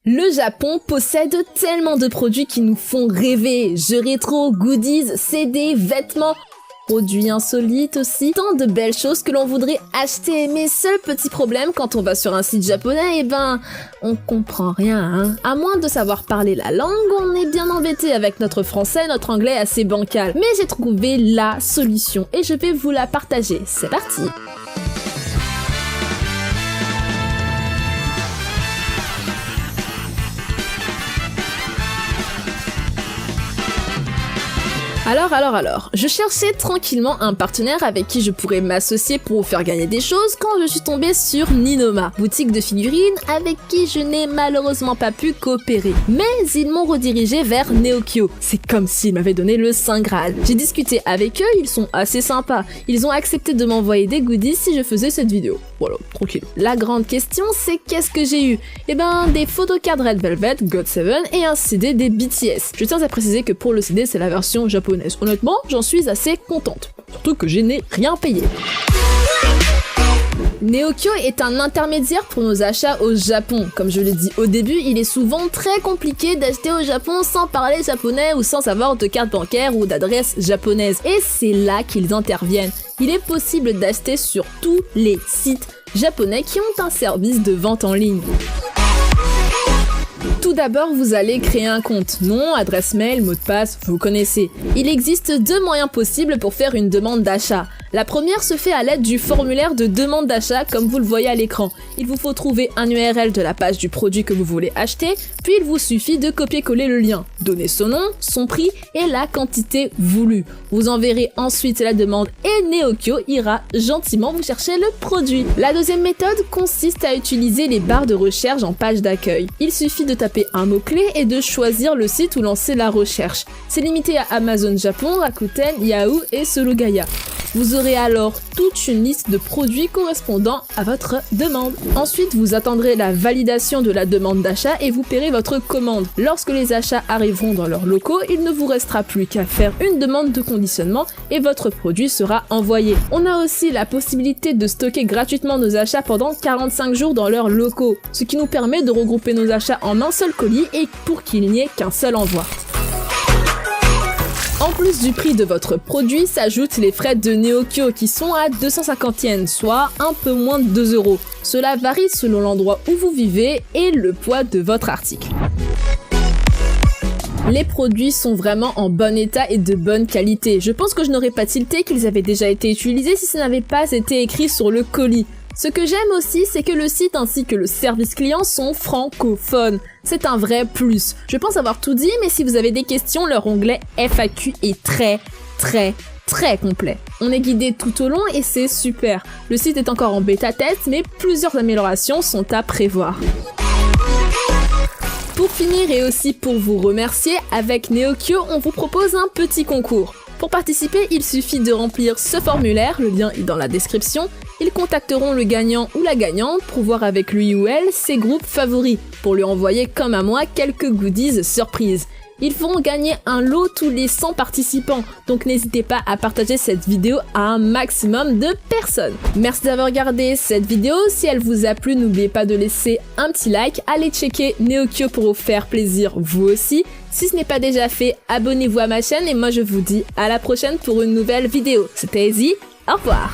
Le Japon possède tellement de produits qui nous font rêver. Jeux rétro, goodies, CD, vêtements, produits insolites aussi. Tant de belles choses que l'on voudrait acheter. Mais seul petit problème quand on va sur un site japonais, on comprend rien, hein. À moins de savoir parler la langue, on est bien embêté avec notre français, notre anglais assez bancal. Mais j'ai trouvé la solution et je vais vous la partager. C'est parti! Alors, je cherchais tranquillement un partenaire avec qui je pourrais m'associer pour vous faire gagner des choses quand je suis tombée sur Ninoma, boutique de figurines avec qui je n'ai malheureusement pas pu coopérer. Mais ils m'ont redirigé vers Neokyo. C'est comme s'ils m'avaient donné le Saint Graal. J'ai discuté avec eux, ils sont assez sympas. Ils ont accepté de m'envoyer des goodies si je faisais cette vidéo. Voilà, tranquille. La grande question, c'est qu'est-ce que j'ai eu? Des photocards Red Velvet, GOT7 et un CD des BTS. Je tiens à préciser que pour le CD, c'est la version japonaise. Honnêtement, j'en suis assez contente. Surtout que je n'ai rien payé. Neokyo est un intermédiaire pour nos achats au Japon. Comme je l'ai dit au début, il est souvent très compliqué d'acheter au Japon sans parler japonais ou sans avoir de carte bancaire ou d'adresse japonaise. Et c'est là qu'ils interviennent. Il est possible d'acheter sur tous les sites japonais qui ont un service de vente en ligne. Tout d'abord, vous allez créer un compte. Nom, adresse mail, mot de passe, vous connaissez. Il existe deux moyens possibles pour faire une demande d'achat. La première se fait à l'aide du formulaire de demande d'achat comme vous le voyez à l'écran. Il vous faut trouver un URL de la page du produit que vous voulez acheter, puis il vous suffit de copier-coller le lien, donner son nom, son prix et la quantité voulue. Vous enverrez ensuite la demande et Neokyo ira gentiment vous chercher le produit. La deuxième méthode consiste à utiliser les barres de recherche en page d'accueil. Il suffit de taper un mot-clé et de choisir le site où lancer la recherche. C'est limité à Amazon Japon, Rakuten, Yahoo et Sologaya. Vous aurez alors toute une liste de produits correspondant à votre demande. Ensuite, vous attendrez la validation de la demande d'achat et vous paierez votre commande. Lorsque les achats arriveront dans leurs locaux, il ne vous restera plus qu'à faire une demande de conditionnement et votre produit sera envoyé. On a aussi la possibilité de stocker gratuitement nos achats pendant 45 jours dans leurs locaux, ce qui nous permet de regrouper nos achats en un seul colis et pour qu'il n'y ait qu'un seul envoi. En plus du prix de votre produit, s'ajoutent les frais de Neokyo qui sont à 250 yens, soit un peu moins de 2 €. Cela varie selon l'endroit où vous vivez et le poids de votre article. Les produits sont vraiment en bon état et de bonne qualité. Je pense que je n'aurais pas tilté qu'ils avaient déjà été utilisés si ça n'avait pas été écrit sur le colis. Ce que j'aime aussi, c'est que le site ainsi que le service client sont francophones. C'est un vrai plus. Je pense avoir tout dit, mais si vous avez des questions, leur onglet FAQ est très complet. On est guidé tout au long et c'est super. Le site est encore en bêta test, mais plusieurs améliorations sont à prévoir. Pour finir et aussi pour vous remercier, avec Neokyo, on vous propose un petit concours. Pour participer, il suffit de remplir ce formulaire, le lien est dans la description. Ils contacteront le gagnant ou la gagnante pour voir avec lui ou elle ses groupes favoris, pour lui envoyer comme à moi quelques goodies surprises. Ils feront gagner un lot tous les 100 participants, donc n'hésitez pas à partager cette vidéo à un maximum de personnes. Merci d'avoir regardé cette vidéo, si elle vous a plu, n'oubliez pas de laisser un petit like, allez checker Neokyo pour vous faire plaisir vous aussi. Si ce n'est pas déjà fait, abonnez-vous à ma chaîne et moi je vous dis à la prochaine pour une nouvelle vidéo. C'était Easy, au revoir.